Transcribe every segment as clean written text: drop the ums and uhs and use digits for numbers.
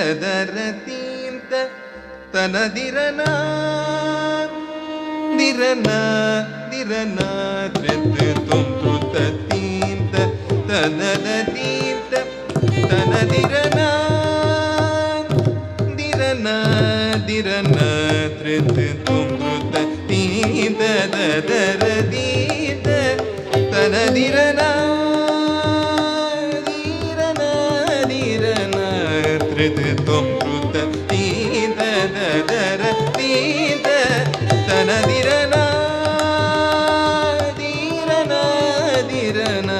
ತದರತೀಂತ ತನದಿರನ ದಿರನ ದಿರನ ತ್ರೆತ್ ತುಂತೃತ ತೀಂತ ತನದತೀಂತ ತನದಿರನ ದಿರನ ದಿರನ ತ್ರೆತ್ ತುಂತೃತ ತೀಂತ ತದರತೀಂತ ತನದಿರನ தும் ருத தீத தர தீத தனதிரன தீரன திரன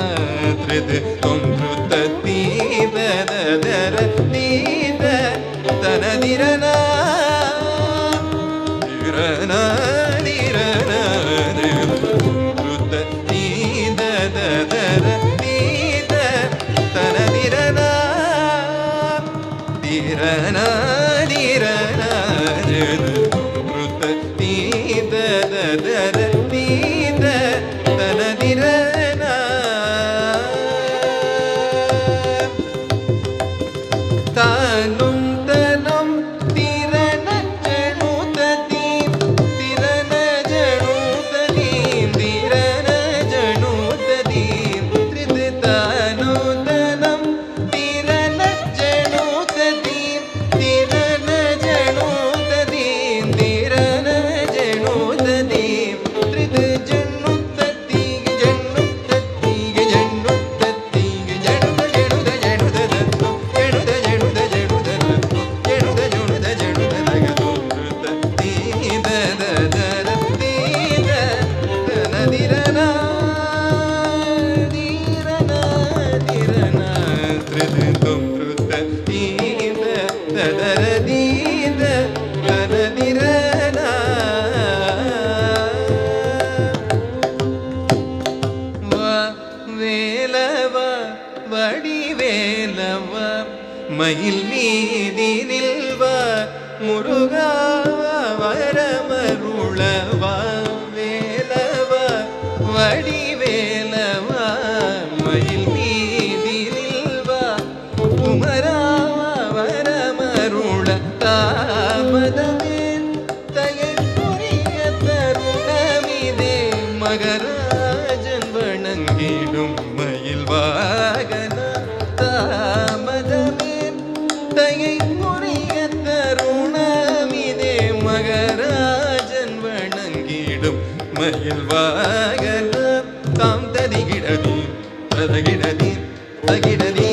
த்ரிது தும் ருத தீத தர தீத தனதிரன திரன திரன ருத தீத தர தீத தனதிரன திரன திரன ருத தீத தர தீத தனதிரன தானும் தனம் திரன ஜணுத தீம் திரன ஜணுத தீம் திரன ஜணுத தீம் த்ரிது தானு தனம் திரன ஜணுத தீம் திரன ஜணுத தீம் திரன ஜணுத தீம் த்ரிது ஜணுத தீக ஜணுத தீக ஜணுத தீக ஜணுத ஜணுத ஜணுத தத்து ஜணுத ஜணுத ஜணுத தத்து ஜணுத ஜணுத ஜணுத தகது ருத தீத தர தீத தனதிரன தீரன திரன த்ரிது தும் ருத தீத தர தீத தனதிரன வேலவ வடிவேலவ மயில் மீதினில்வ முருகாவ வரமருளவ வேலவ வடிவேலவ மயில் மீதினில்வ குமராவ வரமருள தாமதமேன் தயை புரிய தருணமிதே மகராஜன் வணங்கிடும் மயில் வாகன தாமதமேன் தயை புரிய தருணமிதே மகராஜன் வணங்கிடும் மயில் வாகன தாம் ததிகிடதி ததகிடதி தகிடதி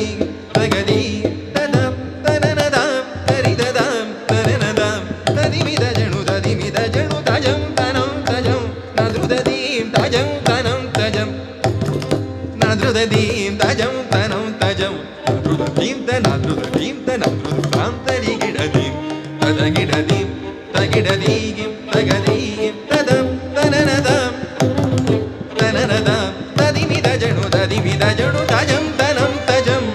தகதி ததம் தனனதாம் தரிததாம் தனனதாம் ததிமித ஜணு ததிமித ஜணு தஜம் தனம் தஜம் நதுததீம் தஜம் தனம் தஜம் நதுததீம் தஜம் தனம் தஜம் நதுததீம் தனதுததீம் தனதுதாம் தரிகிடதீம் ததகிடதீம் தகிடதீம் தகதீம் ததம் தனனதாம் தனனதாம் ததிமித ஜணு தஜம் தனம் தஜம்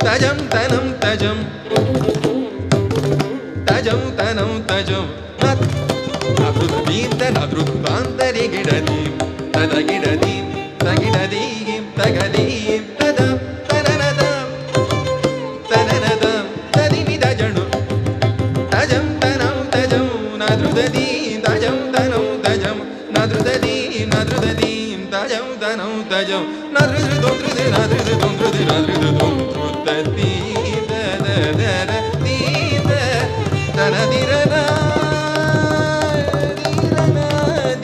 தஜம் தனம் தஜம் தஜம் தனம் தஜம் நதுததீம் தனதுதாம் தரிகிடதீம் ததகிடதீம் தகிடதீம் தகதீம் ததம் தனனதாம் தனனதாம் ததிமித ஜணு தஜம் தனம் தஜம் நதுததீம் தஜம் தனம் தஜம் நதுததீம் நதுததீம் தஜம் தனம் தஜம் நதுதுதும் த்ருது நதுதுதும் த்ருது நதுதுதும் த்ருததீத தர தீத தனதிரன திரன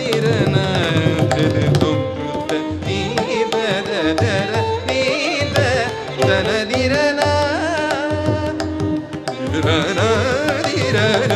திரன த்ருதுதும் த்ருததீத தர தீத தனதிரன திரன திரன